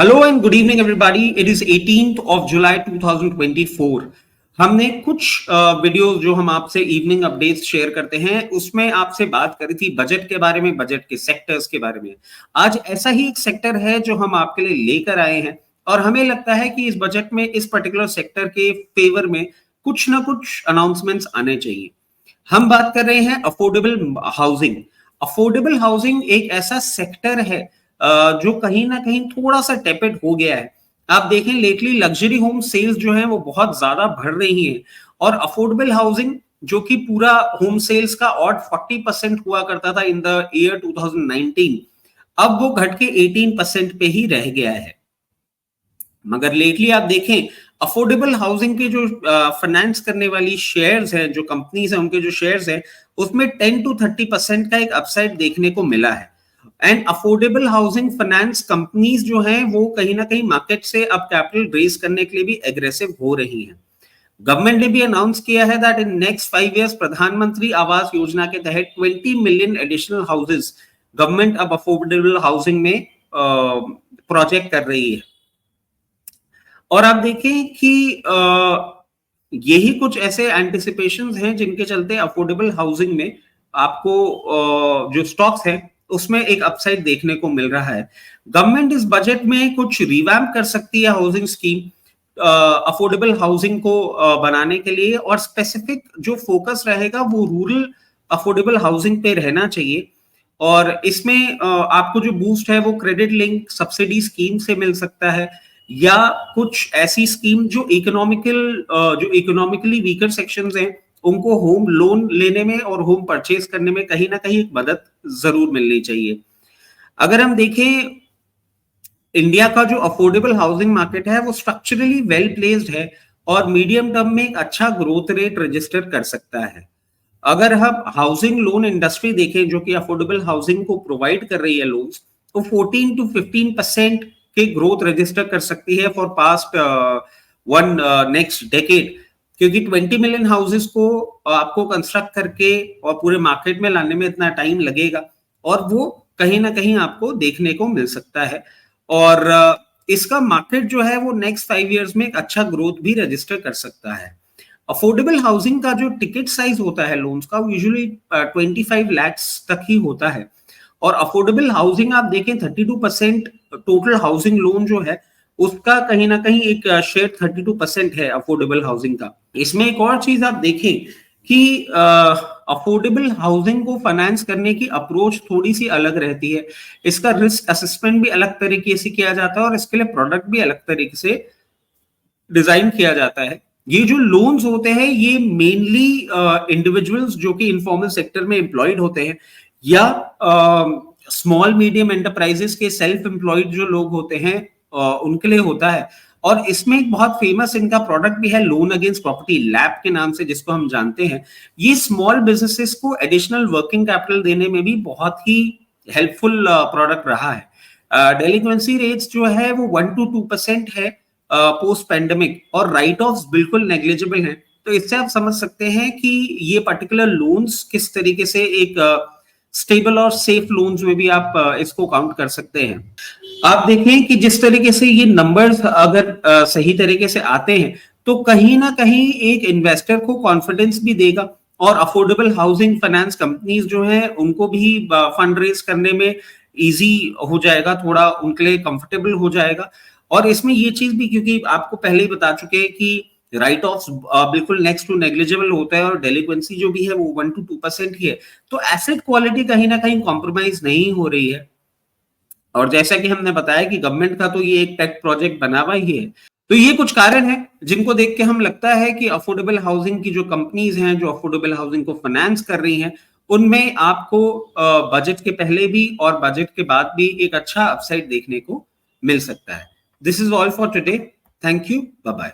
Hello and good evening everybody. It is 18th of July 2024। हमने कुछ videos जो हम आपसे इवनिंग अपडेट्स शेयर करते हैं उसमें आपसे बात करी थी बजट के बारे में, बजट के सेक्टर्स के बारे में। आज ऐसा ही एक सेक्टर है जो हम आपके लिए लेकर आए हैं और हमें लगता है कि इस बजट में इस पर्टिकुलर सेक्टर के फेवर में कुछ ना कुछ अनाउंसमेंट्स आने चाहिए। हम बात कर रहे हैं अफोर्डेबल हाउसिंग। अफोर्डेबल हाउसिंग एक ऐसा सेक्टर है जो कहीं ना कहीं थोड़ा सा टेपेड हो गया है। आप देखें लेटली लग्जरी होम सेल्स जो है वो बहुत ज्यादा बढ़ रही हैं और अफोर्डेबल हाउसिंग जो कि पूरा होम सेल्स का ऑड 40% हुआ करता था इन द ईयर 2019, अब वो घट के 18% पे ही रह गया है। मगर लेटली आप देखें अफोर्डेबल हाउसिंग के जो फाइनेंस करने वाली शेयर्स हैं, जो कंपनीज हैं उनके जो शेयर्स हैं उसमें 10 to 30% का एक अपसाइड देखने को मिला है। And affordable housing finance companies जो हैं वो कहीं ना कहीं मार्केट से अब कैपिटल रेज करने के लिए भी एग्रेसिव हो रही हैं। गवर्नमेंट ने भी अनाउंस किया है दैट इन नेक्स्ट 5 इयर्स प्रधानमंत्री आवास योजना के तहत 20 मिलियन एडिशनल हाउसेस गवर्नमेंट अब अफोर्डेबल हाउसिंग में प्रोजेक्ट कर रही है। और आप देखें कि यही कुछ ऐसे एंटिसिपेशंस हैं जिनके चलते अफोर्डेबल हाउसिंग में आपको जो स्टॉक्स हैं उसमें एक अपसाइड देखने को मिल रहा है। गवर्नमेंट इस बजट में कुछ रिवैम्प कर सकती है हाउसिंग स्कीम अफोर्डेबल हाउसिंग को बनाने के लिए, और स्पेसिफिक जो फोकस रहेगा वो रूरल अफोर्डेबल हाउसिंग पे रहना चाहिए। और इसमें आपको जो बूस्ट है वो क्रेडिट लिंक सब्सिडी स्कीम से मिल सकता है या कुछ ऐसी स्कीम जो इकोनॉमिकली वीकर सेक्शंस हैं उनको होम लोन लेने में और होम परचेज करने में कहीं ना कहीं एक मदद जरूर मिलनी चाहिए। अगर हम देखें इंडिया का जो अफोर्डेबल हाउसिंग मार्केट है वो स्ट्रक्चरली वेल प्लेस्ड है और मीडियम टर्म में एक अच्छा ग्रोथ रेट रजिस्टर कर सकता है। अगर हम हाउसिंग लोन इंडस्ट्री देखें जो कि अफोर्डेबल हाउसिंग को प्रोवाइड कर रही है लोन्स, तो 14 to 15% के ग्रोथ रजिस्टर कर सकती है for past one next decade, क्योंकि 20 मिलियन हाउसेस को आपको कंस्ट्रक्ट करके और पूरे मार्केट में लाने में इतना टाइम लगेगा और वो कहीं ना कहीं आपको देखने को मिल सकता है। और इसका मार्केट जो है वो नेक्स्ट 5 इयर्स में एक अच्छा ग्रोथ भी रजिस्टर कर सकता है। अफोर्डेबल हाउसिंग का जो टिकट साइज होता है लोन्स का वो यूजुअली 25 lakhs तक ही होता है। और अफोर्डेबल हाउसिंग आप देखें 32% टोटल हाउसिंग लोन जो है उसका कहीं ना कहीं एक शेयर 32% है अफोर्डेबल हाउसिंग का। इसमें एक और चीज आप देखें कि अफोर्डेबल हाउसिंग को फाइनेंस करने की अप्रोच थोड़ी सी अलग रहती है। इसका रिस्क असेसमेंट भी अलग तरीके से किया जाता है और इसके लिए प्रोडक्ट भी अलग तरीके से डिजाइन किया जाता है। ये जो लोन्स होते हैं ये मेनली इंडिविजुअल्स जो कि इनफॉर्मल सेक्टर में एम्प्लॉयड होते हैं या स्मॉल मीडियम एंटरप्राइजेस के सेल्फ एम्प्लॉयड जो लोग होते हैं उनके लिए होता है। और इसमें एक बहुत फेमस इनका प्रोडक्ट भी है लोन अगेंस्ट प्रॉपर्टी लैब के नाम से, जिसको हम जानते हैं। ये स्मॉल बिजनेसेस को एडिशनल वर्किंग कैपिटल देने में भी बहुत ही हेल्पफुल प्रोडक्ट रहा है। डेलिक्वेंसी रेट्स जो है वो 1 to 2% है पोस्ट पैंडेमिक और राइट ऑफ्स बिल्कुल नेग्लिजिबल हैं। तो इससे आप समझ सकते हैं कि ये पर्टिकुलर लोन्स किस तरीके से एक स्टेबल और सेफ लोन्स में भी आप इसको काउंट कर सकते हैं। आप देखें कि जिस तरीके से ये नंबर्स अगर सही तरीके से आते हैं तो कहीं ना कहीं एक इन्वेस्टर को कॉन्फिडेंस भी देगा और अफोर्डेबल हाउसिंग फाइनेंस कंपनीज जो हैं उनको भी फंड रेज करने में इजी हो जाएगा, थोड़ा उनके लिए कंफर्टेबल हो जाएगा। और इसमें ये चीज भी, क्योंकि आपको पहले ही बता चुके हैं कि राइट ऑफ बिल्कुल नेक्स्ट टू नेग्लिजिबल होता है और डेलिक्वेंसी जो भी है वो 1 to 2% ही है, तो एसेट क्वालिटी कहीं ना कहीं कॉम्प्रोमाइज नहीं हो रही है। और जैसा कि हमने बताया कि गवर्नमेंट का तो ये एक पेट प्रोजेक्ट बना हुआ ही है। तो ये कुछ कारण है जिनको देख के हम लगता है कि अफोर्डेबल हाउसिंग की जो कंपनीज हैं जो अफोर्डेबल हाउसिंग को फाइनेंस कर रही हैं उनमें आपको बजट के पहले भी और बजट के बाद भी एक अच्छा अपसाइड देखने को मिल सकता है। This is all for today. Thank you, bye bye.